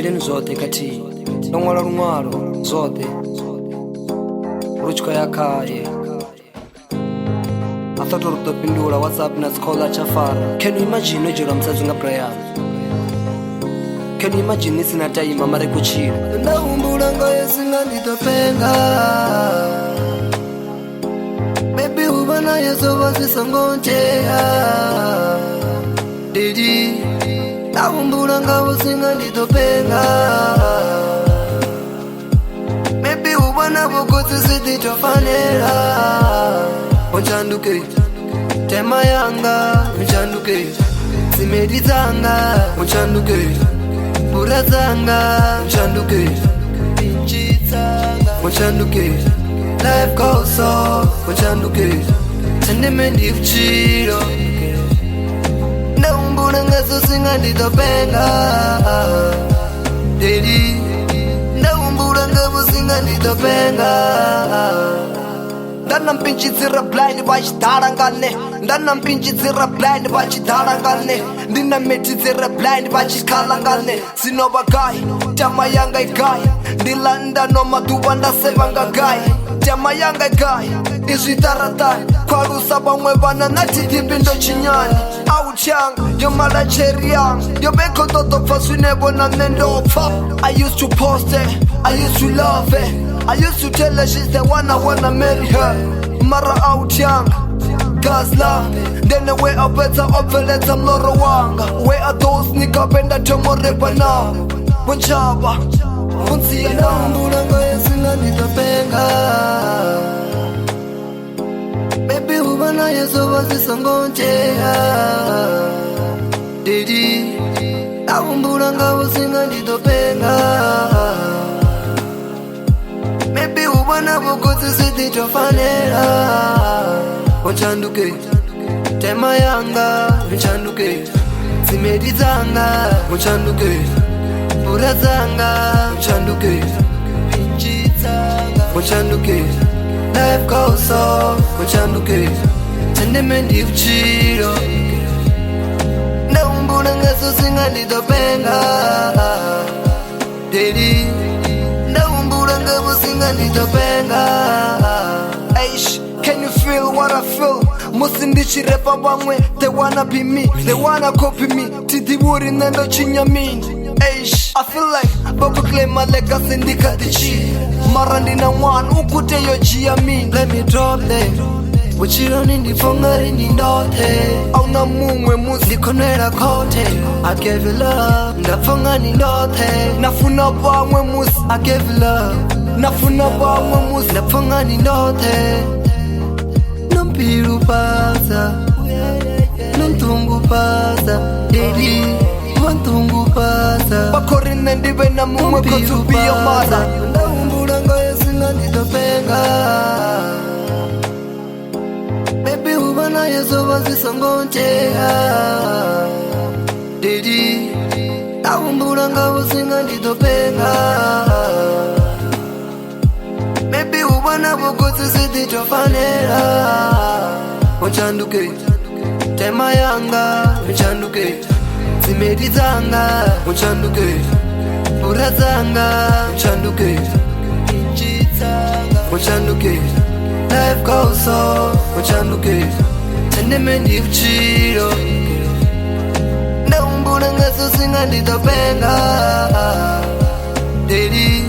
Mbeleni zote kati Nongwala rumaro zote Ruchko yakaye Athato ruto pindura WhatsApp na skola chafara. Can you imagine ujura msazunga Brian? Can you imagine sina time mare kuchira? Naumbula ngoye singa nditopenga Baby ubana yeso wasisangonjea Didi Naumbula ngawo singa nditopenga Baby ubana bukozi sititofanera Muchanduke Tema yanga Muchanduke Simedi zanga Muchanduke Pura zanga Muchanduke Pinchi zanga Muchanduke Life goes on Muchanduke Sendemendi kuchiro Naumbula ngaso singa nditopenga Dedi Naumbula ngaso singa nditopenga Ndana mpinchitsira blind vachidharangane Ndana mpinchitsira blind vachidharangane Ndina metitsira blind vachikhalangane Sinova gai, tama yanga igai Ndilanda no maduva ndasevanga gai Tama yanga igai, izvitaratai Kwarusa vamwe vana natitipindo chinyani Auchang, yo mala cherry young Yo beko toto pfa swinebo na nendopfa I used to post it, I used to love it I used to tell her she's the one I wanna marry her Mara out young, Gazla Then the way I better let I'm not a wanga Where are those nigga benda tomorrow now Bunchaba, bunsiya Naumbula ngoye singa nditopenga Baby ubana yeso wasisangonjea Didi Naumbula ngawo singa nditopenga Maybe ubana bukozi sititofanera Muchanduke Tema yanga Muchanduke Simedi zanga Muchanduke Pura zanga Muchanduke Pinchi zanga Muchanduke Life goes on Muchanduke Sendemendi kuchiro Naumbula ngaso singa nditopenga Dedi Aish, can you feel what I feel? Musindichi repa bangwe, they wanna be me, they wanna copy me. Titi wuri nendo chinyamini. Aish, I feel like Baba claim my legacy ndika tichi. Marandi na one, ukute yo chiamini. Let me drop them. Uchiro nindi fongari nindote Auna mungwe musi Nikonera kote I gave you love Nafonga nindote Nafuna bangwe musi I gave you love Nafuna bangwe musi Nafonga nindote Nampiru pasa Nantungu pasa Dedi Wantungu pasa Bakori nendiwe na mungwe kotubi yo mada Naumbula ngoye singa nditopenga Baby ubana yeso wasisangonjea Dedi Naumbula ngawo singa nditopenga Baby ubana bukozi sititofanera Muchanduke Tema yanga Muchanduke Simedi zanga Muchanduke Pura zanga Muchanduke Pinchi zanga Muchanduke Life goes on Muchanduke Sendemendi kuchiro Naumbula ngaso singa nditopenga Dedi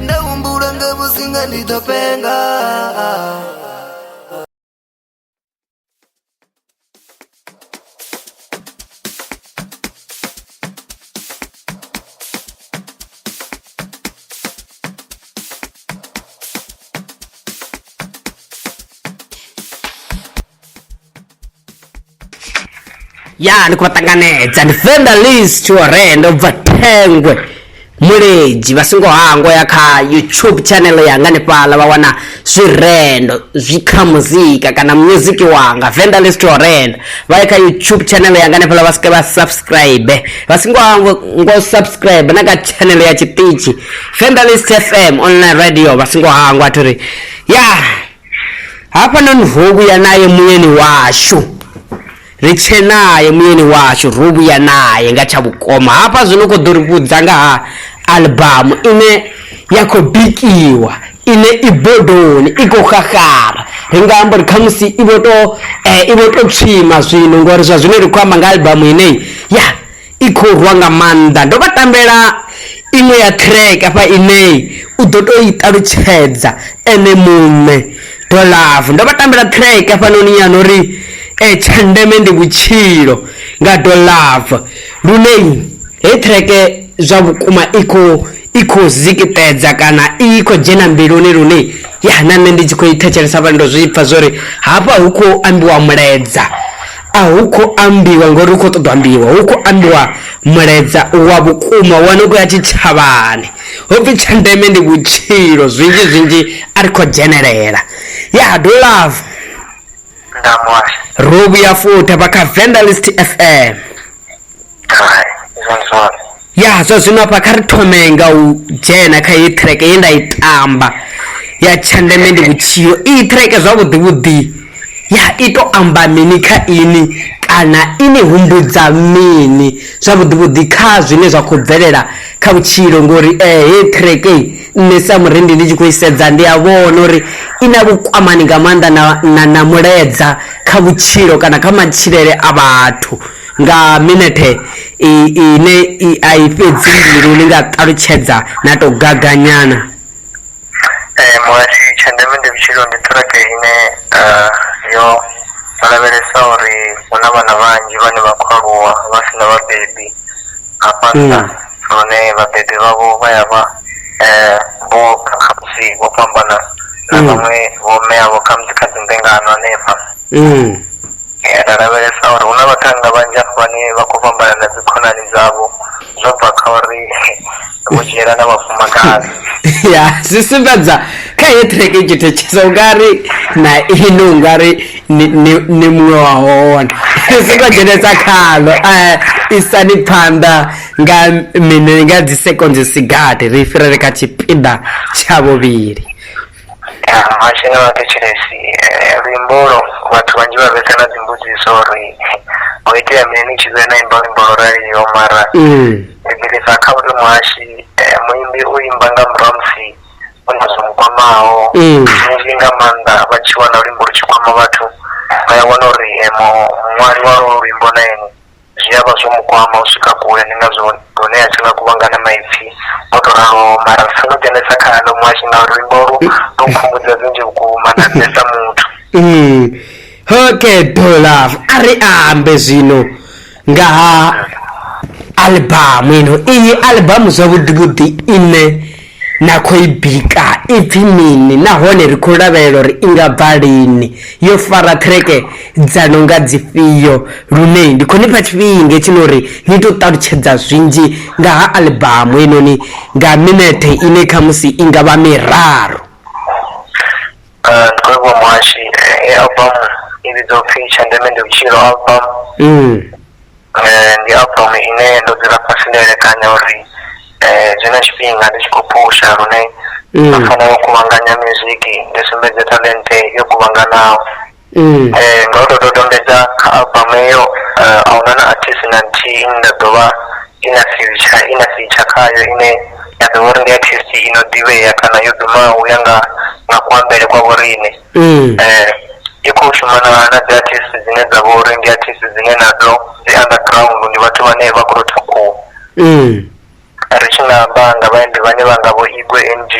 Naumbula ngawo singa nditopenga Ya nikupatanganedza Defender list Chorendo vatengwe muleji vasingo hango yaka YouTube channel yanga nepala vawana zvirendo zvikamuzika kana music wanga Vandalist Chorendo vaika YouTube channel yanga nepala vasike va subscribe vasingo hango ngo subscribe naka channel ya chitichi Vandalist FM online radio vasingo hango aturi ya hapa nonvuku yanaye muyeni washu ri tshe naye muyeni washu ro vhuya naye nga tsha vhukoma. Hafha zwino kho ḓo ri vhudza nga ha album ine ya khou bikiwa, ine i bodoni i khou xaxara. Ri nga amba uri khamusi i vho to tswima zwino ngori zwa zwino ri khou amba nga album ine ya i khou rwa nga maanḓa. Ndo vha tambela iṅwe ya track afha ine u ḓo to i ṱalutshedza ene muṋe Do Love. Ndo vha tambela track afha noni ya nori tsha ndeme ndi vhutshilo nga Do Love. Lune hei track zwa vhukuma i khou zikitedza kana i khou dzhena mbiluni lune ya na nṋe ndi tshi khou i thetshelesa vha ndo zwi pfha zwori hafha hu khou ambiwa muledza, a hu khou ambiwa ngori hu khou ṱoḓwa ambiwa, hu khou ambiwa muledza wa vhukuma wane khou ya tshitshavhani. Ho pfi tsha ndeme ndi vhutshilo, zwinzhi a ri khou dzhenelela. Ya Do Love ro vhuya futhi vha kha Vandalist FM. Ya zwa zwino hafha kha ri thome nga u dzhena kha iyi track ye nda i tamba ya tsha ndeme ndi vhutshilo. Iyi track zwavhuḓi vhuḓi ya i to amba mini kha ini kana ini humbudza mini zwavhuḓi vhuḓi kha zwine zwa khou bvelela kha vhutshilo ngori hei track nṋe sa murendi ndi tshi khou i sedza ndi a vhona uri i na vhukwamani nga maanḓa na muledza kha vhutshilo kana kha matshilele a vhathu nga minete ine a i fhedzi mbiluni nga ṱalutshedza na to gaganyana. Muasi tsha ndeme ndi vhutshilo ndi track ine yo lavhelesa uri hu na vhana vhanzhi vhane vha khou aluwa vha si na vhabebi hafha nṱha, lune vhabebi vhavho vha ya vha vho khamusi vho fhambana na vhaṅwe vho meavho khamusi kha dzi mbengano hanefha. Ra lavhelesa uri hu na vhathannga vhanzhi afho vhane vha khou fhambana na dzikhonani dzavho zwo bva kha uri vho dzhiela na vhafumakadzi. Ya zwi sumbedza kha heyi track i tshi thetshelesa ungari na ino ungari ni muṅwe wa hone. Si khou dzhenesa khalo isani phanḓa nga mini nga dzi seconds sigathi ri fhirele kha tshipiḓa tsha vhuvhili. Mashina wa thetshelesi luimbolo vhathu vhanzhi vha vhesa na dzimbudziso uri ho itea mini ni tshi vhe na imba luimbolo raliyo mara ndi bvelisa kha uri muhashi muimbi u imba nga murahu musi u na zwo mukwamaho zwinzhi nga maanḓa vha tshi wana luimbo lu tshi kwama vhathu vha ya wana uri muṅwali wa lwo luimbo na ene zwi a vha zwo mukwama u swika kule ndi ngazwo hune a tshi nga kuvhangana maipfhi o to ralo mara songo dzhenesa khalo muhashi nga uri luimbo lu khumbudza zwinzhi vhukuma na nṋe sa muthu. Okay Do Love a ri ambe zwino nga ha album ino. Iyi album zwavhuḓi vhuḓi ine na khou i bika ipfhi mini nahone ri khou lavhelela uri i nga bva lini, yo fara track dza no nga dzifhio lune ndi khou nipha tshifhinga tshino uri ni to ṱalutshedza zwinzhi nga ha album inoni nga minete ine khamusi i nga vha miraru. Ndi khou vha muhashi album i vhidzwa upfhi tsha ndeme ndi vhutshilo album. Ndi album ine ndo dzula fhasi nda elekanya uri zwina tshifhinga ndi tshi khou phusha lune ndo fanela u kuvhanganya muziki ndi sumbedze talente yo kuvhanganaho. Nga u to dodombedza kha album eyo ahuna na artist na nthihi ine nda ḓovha ina feature khayo ine ya ḓovha uri ndi artist ino ḓivhea kana yo dumaho u ya nga kuambele kwa vhoriṋe. I khou shumana na dzi artist dzine dza vha uri ndi artist dzine nadzo dzi underground, ndi vhathu vhane vha khou ṱhukhuwa. Ri tshi nga amba nga vhaimbi vhane vha nga vho Igwe NG,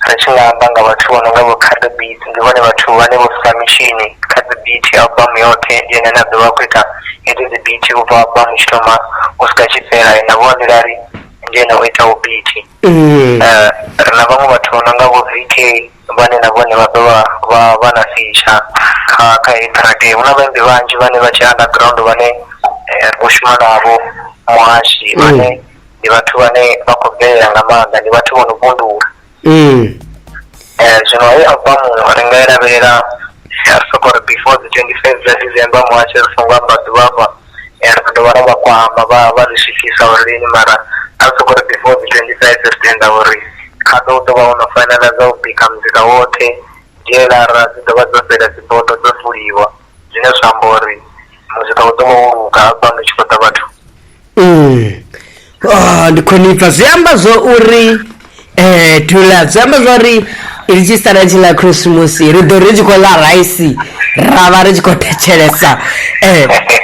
ri tshi nga amba nga vhathu vho no nga vho Khaḓi Beat, ndi vhone vhathu vhane vho sika mishini kha dzi beat album yoṱhe ndi ene na ḓovha khou ita hedzo dzi beat u bva album tshi thoma u swika tshi fhela na vho Nḓilari ndi ene o itaho beat. Ri na vhaṅwe vhathu vho no nga vho VK vhane na vhone vha ḓovha vha na feature kha heyi track. Hu na vhaimbi vhanzhi vhane vha tshi underground vhane ri khou shuma navho muhashi vhane ndi vhathu vhane vha khou bvelela nga maanḓa, ndi vhathu vho no vhundula. Zwino heyi album ri nga i lavhelela ri soko ri before the 25 dza December muhashi ri songo amba ḓuvha ri ḓo dovha ra vha kwama vha ri swikisa uri lini mara a ri soko ri before the 25 ri tenda uri kha ḓo ḓovha ho no fanela dza u bika muzika woṱhe, dielara dzi ḓovha dzo fhela dzibodo dzo fuliwa zwine zwa amba uri muzika utomuruka album chikota bathu. Ndikhonipha ziyamba zwo uri tula ziyamba zwo uri iri tshi sala tshi ḽa Christmas ri ḓo ri tshi khou ḽa raisi ra vha ri tshi khou thetshelesa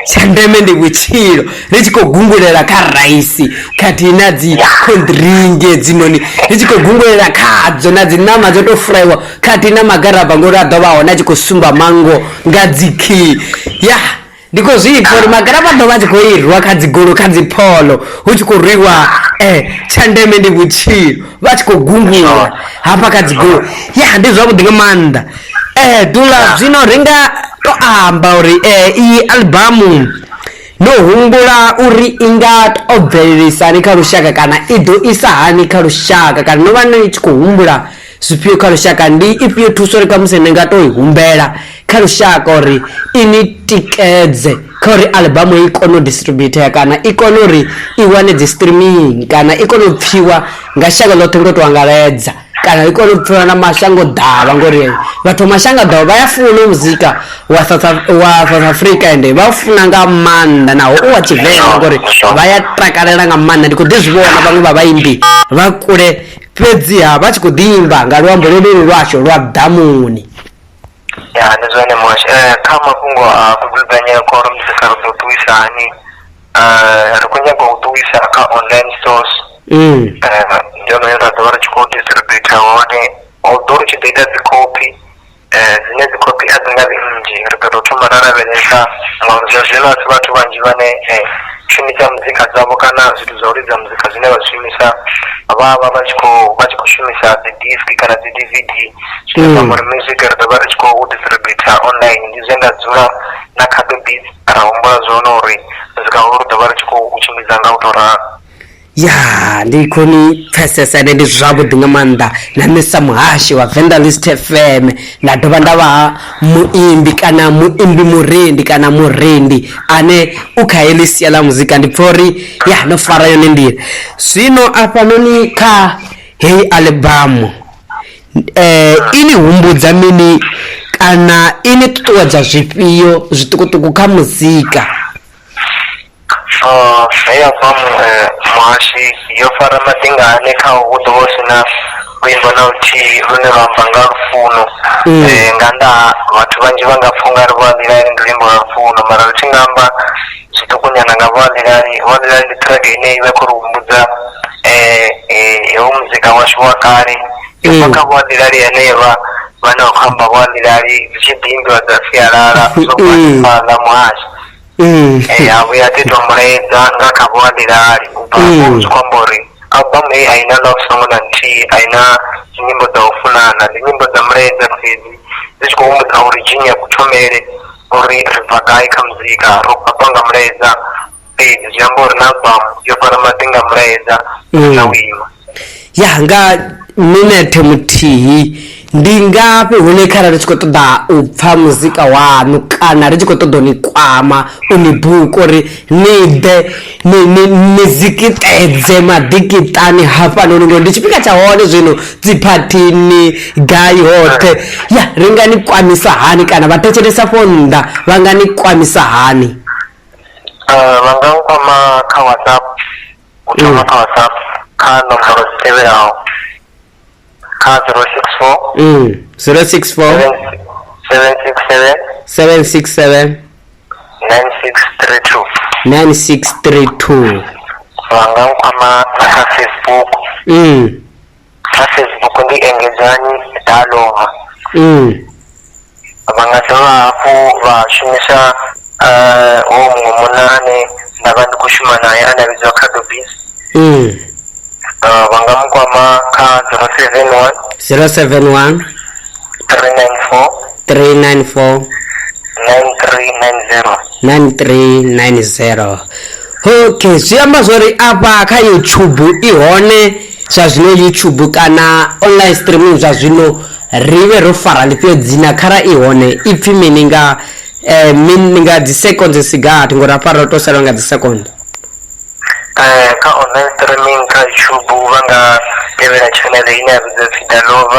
tsha ndeme ndi vhutshilo ri tshi khou gungulela kha raisi khathihi na dzi khoḓiringe dzinoni ri tshi khou gungulela khadzo na dzi ṋama dzo tou furaiwa khathihi na magaraba ngori a ḓo vha hone a tshi khou sumba mango nga dzi khi ndi khou zwipfa uri magaraba ḓo vha a tshi khou irwa kha dzigolo kha dzi pholo hu tshi khou rwiwa tsha ndeme ndi vhutshilo vha tshi khou gungula hafha kha dzigolo ndi zwavhuḓi nga maanḓa. Dula zwino ri nga to amba uri iyi albamu no humbula uri i nga to bvelelisani kha lushaka kana i ḓo isa hani kha lushaka kana no vha ni tshi khou humbula zwifhio kha lushaka ndi ifhio thuso ri kha musi ni nga to i humbela kha lushaka uri i ni tikedze kha uri albamu i kone u distribute kana i kone uri i wane dzi streaming kana i kone u pfhiwa nga shaka ḽoṱhe ngo to angaredza kana i kone u pfhiwa na mashango ḓavha ngori vhathu mashango ḓavha vha ya funa muzika wa South Africa ende vha funa nga maanḓa naho u wa Tshivenḓa ngori vha ya takalela nga maanḓa ndi khou ḓi zwi vhona vhaṅwe vha vhaimbi vha kule fhedziha vha tshi khou ḓi imba nga luambo lwelelu lwashu lwa ḓamuni. Ndi zwone mwashi kha mafhungo a kugwigwanyela kwa uri muzika ri ḓo ṱuwisa hani ri khou nyaga u ṱuwisa kha online stores ndi yone ra ḓo vha ri tshi khou distributa hone although ri tshi ḓo ita dzi copy dzine dzi copy a dzi nga vhi nnzhi ri ḓo tou thoma ra lavhelesa ngauri zwa zwino a si vhathu vhanzhi vhane shumisa muzika dzavho kana zwithu zwa u lidza muzika zwine vha shumisa vha tshi khou shumisa dzi disc kana dzi DVD zwine zwa uri music ri ḓo vha ri tshi khou distributa online ndi zwe nda dzula na Khabe Beats ra humbula zwone uri muzika uri ḓo vha ri tshi khou tshimbidza nga u tou ralo. Ndi khoni pfesesa ndi zwavhuḓi nga maanḓa na misa muhashi wa Vendalist FM nda dovha nda vha muimbi kana muimbi murendi kana murendi ane u kha heḽi sia ḽa muzika ndi pfha uri no fara yone nḓila zwino afhanoni kha heyi albamu ini humbudza mini kana ini ṱuṱuwedza zwifhio zwiṱukuṱuku kha muzika? Heyi albamu muhashi yo fara maḓingani kha hu ḓo vha hu si na luimbo na luthihi lune lwa amba nga lufuno nga nnḓa vhathu vhanzhi vha nga pfha ungari Vhuaḓilali ndi luimbo lwa lufuno mara ri tshi nga amba zwiṱukunyana nga Vhuaḓilali ndi track ine i vha khou ri humbudza hewu muzika washu wa kale yo bva kha Vhuaḓilali henevha vhane vha khou amba Vhuaḓilali dzi tshi ḓi imbiwa dza sialala zwo bva ḽa muhashi vhuya ḓitwa mulaedza nga kha Vhuaḓilali u bva zwi khou amba uri albamu heyi a i na love song na nthihi a i na nyimbo dza u funana ndi nyimbo dza mulaedza fhedzi dzi tshi khou humbudza uri dzhini ya kuthomele uri ri bva gai kha muzika ro bva nga mulaedza fhedzi zwi amba uri na albamu yo fara maḓi nga mulaedza na u ima nga minete muthihi ndi ngafhi hune kharali ri tshi khou ṱoḓa u pfha muzika wanu kana ri tshi khou ṱoḓa u ni kwama u ni buka uri ni ḓe ni zikitedze maḓikiṱani hafhanoni ngori ndi tshifhinga tsha hone zwino dziphathini gai hoṱhe ri nga ni kwamisa hani kana vhathetshelesa fho nnḓa vha nga ni kwamisa hani? Vha nga nkwama kha WhatsApp u thoma kha WhatsApp kha nomboro dzi tevhelaho kha 064 767 9632 vha nga nkwama na kha Facebook kha Facebook ndi Engedzani Dalova vha nga dovha hafhu vha shumisa hoyu muṅwe munna ane nda vha ndi khou shuma naye ane a vhidziwa Khabe Beats vha nga mu kwama kha 071 394 9390. Okay, zwi amba zwori afha kha YouTube i hone zwa zwino YouTube kana online streaming zwa zwino rive ro fara ḽifhio dzina khara i hone ipfhi mini nga dzi seconds sigathi ngori afha ro to sala nga dzi seconds kha online streaming kha YouTube vha nga tevhela channel ine ya vhidzwa pfi Dalova